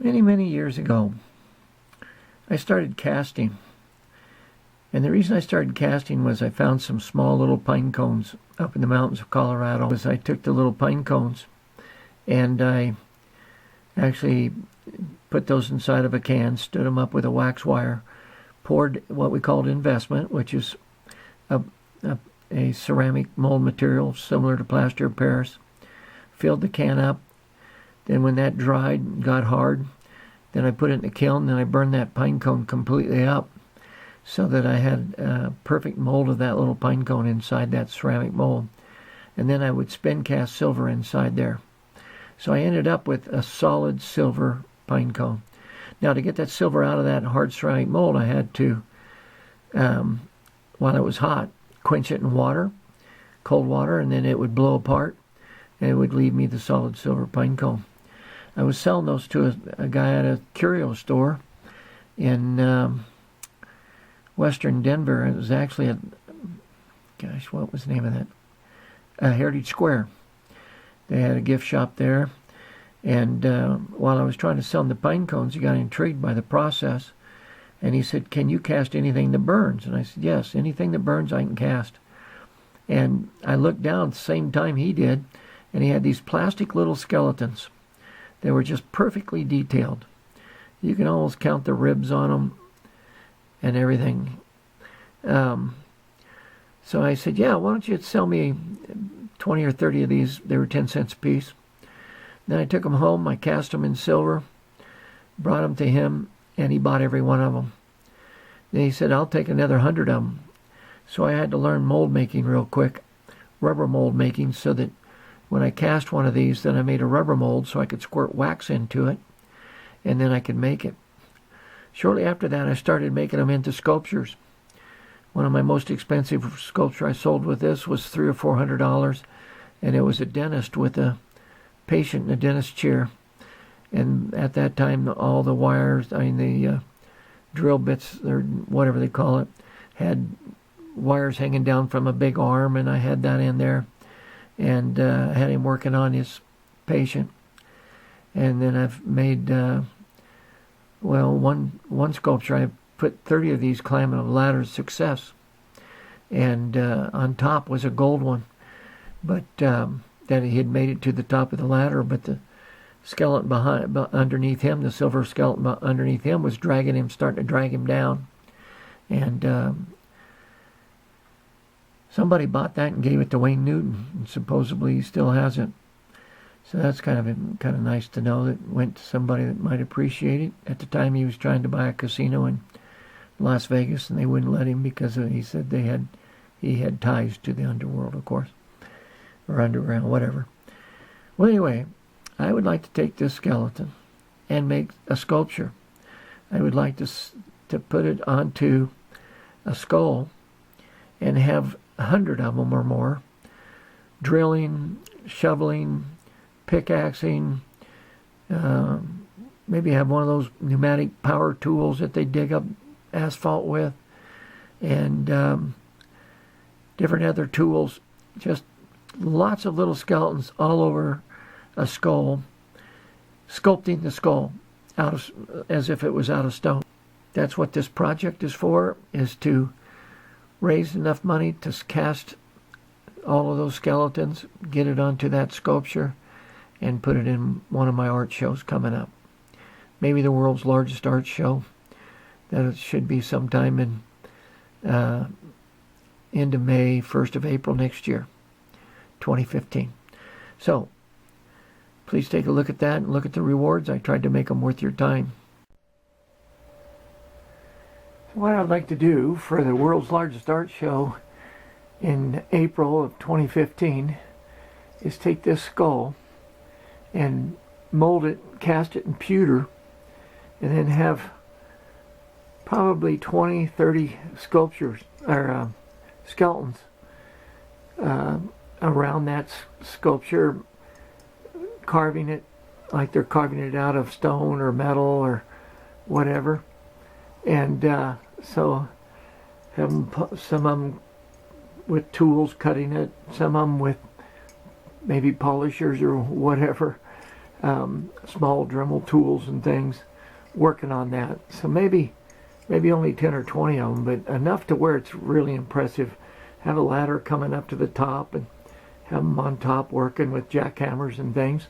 Many, many years ago, I started casting. And the reason I started casting was I found some small little pine cones up in the mountains of Colorado. I took the little pine cones and I actually put those inside of a can, stood them up with a wax wire, poured what we called investment, which is a ceramic mold material similar to plaster of Paris, filled the can up. Then when that dried and got hard, then I put it in the kiln, and I burned that pine cone completely up so that I had a perfect mold of that little pine cone inside that ceramic mold. And then I would spin cast silver inside there. So I ended up with a solid silver pine cone. Now to get that silver out of that hard ceramic mold, I had to, while it was hot, quench it in water, cold water, and then it would blow apart, and it would leave me the solid silver pine cone. I was selling those to a guy at a curio store in western Denver. It was actually at, gosh, what was the name of that? Heritage Square. They had a gift shop there. And while I was trying to sell him the pine cones, he got intrigued by the process. And he said, "Can you cast anything that burns?" And I said, "Yes, anything that burns I can cast." And I looked down at the same time he did, and he had these plastic little skeletons. They were just perfectly detailed. You can almost count the ribs on them and everything. So I said, "Yeah, why don't you sell me 20 or 30 of these?" They were 10 cents a piece. Then I took them home. I cast them in silver, brought them to him, and he bought every one of them. Then he said, "I'll take another 100 of them." So I had to learn mold making real quick, rubber mold making, so that when I cast one of these, then I made a rubber mold so I could squirt wax into it, and then I could make it. Shortly after that, I started making them into sculptures. One of my most expensive sculpture I sold with this was $300 or $400, and it was a dentist with a patient in a dentist chair. And at that time, all the wires, the drill bits, or whatever they call it, had wires hanging down from a big arm, and I had that in there. And had him working on his patient. And then I've made, one sculpture, I put 30 of these climbing a ladder of success. And on top was a gold one. But that he had made it to the top of the ladder, but the skeleton underneath him, the silver skeleton underneath him, was starting to drag him down. And somebody bought that and gave it to Wayne Newton, and supposedly he still has it. So that's kind of nice to know that it went to somebody that might appreciate it. At the time, he was trying to buy a casino in Las Vegas, and they wouldn't let him because he said he had ties to the underworld, of course, or underground, whatever. Well, anyway, I would like to take this skeleton and make a sculpture. I would like to put it onto a skull and have 100 of them or more, drilling, shoveling, pickaxing, maybe have one of those pneumatic power tools that they dig up asphalt with, and different other tools, just lots of little skeletons all over a skull, sculpting the skull as if it was out of stone. That's what this project is for, is to raise enough money to cast all of those skeletons, get it onto that sculpture, and put it in one of my art shows coming up. Maybe the world's largest art show. That should be sometime in end of May, 1st of April next year, 2015. So, please take a look at that and look at the rewards. I tried to make them worth your time. What I'd like to do for the world's largest art show in April of 2015 is take this skull and mold it, cast it in pewter, and then have probably 20, 30 sculptures or skeletons around that sculpture, carving it like they're carving it out of stone or metal or whatever. And so have some of them with tools cutting it, some of them with maybe polishers or whatever, small Dremel tools and things, working on that. So maybe only 10 or 20 of them, but enough to where it's really impressive. Have a ladder coming up to the top and have them on top working with jackhammers and things.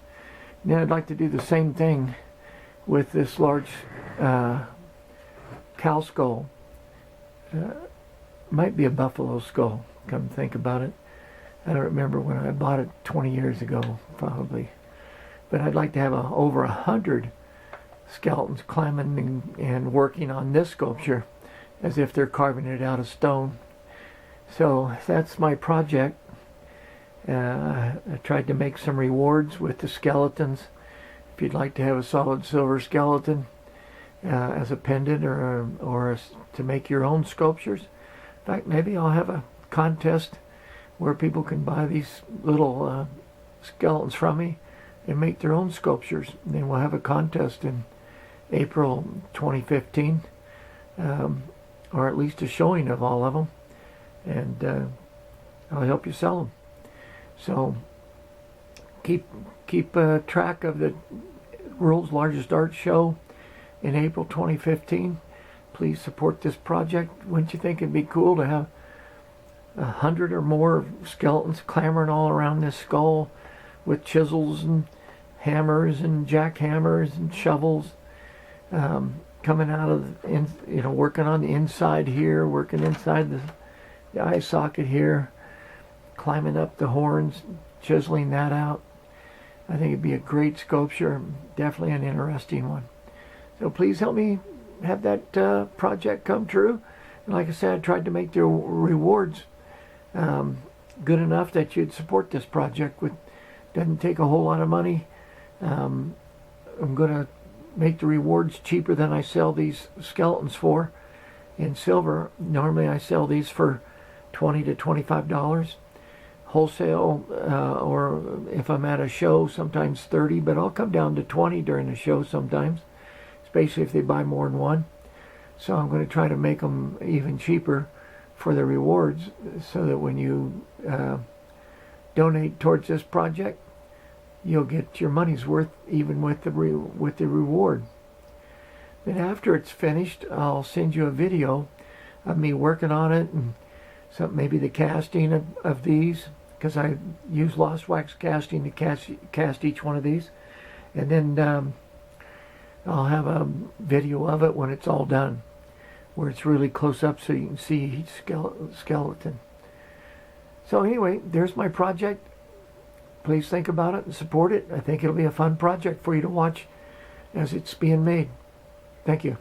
Now I'd like to do the same thing with this large cow skull. Might be a buffalo skull, come to think about it. I don't remember when I bought it 20 years ago, probably. But I'd like to have over 100 skeletons climbing and working on this sculpture as if they're carving it out of stone. So that's my project. I tried to make some rewards with the skeletons. If you'd like to have a solid silver skeleton as a pendant or to make your own sculptures. In fact, maybe I'll have a contest where people can buy these little skeletons from me and make their own sculptures. And then we'll have a contest in April 2015, or at least a showing of all of them, and I'll help you sell them. So keep track of the world's largest art show in April 2015. Please support this project. Wouldn't you think it'd be cool to have 100 or more skeletons clambering all around this skull with chisels and hammers and jackhammers and shovels, coming out of working on the inside here, working inside the eye socket here, climbing up the horns, chiseling that out. I think it'd be a great sculpture, definitely an interesting one. So please help me have that project come true. And like I said, I tried to make the rewards good enough that you'd support this project. Doesn't take a whole lot of money. I'm going to make the rewards cheaper than I sell these skeletons for in silver. Normally I sell these for $20 to $25 wholesale, or if I'm at a show, sometimes 30, but I'll come down to 20 during the show sometimes, especially if they buy more than one. So I'm going to try to make them even cheaper for the rewards, so that when you donate towards this project, you'll get your money's worth, even with the reward. Then after it's finished, I'll send you a video of me working on it, and maybe the casting of these, because I use Lost Wax casting to cast each one of these. And then I'll have a video of it when it's all done, where it's really close up so you can see each skeleton. So anyway, there's my project. Please think about it and support it. I think it'll be a fun project for you to watch as it's being made. Thank you.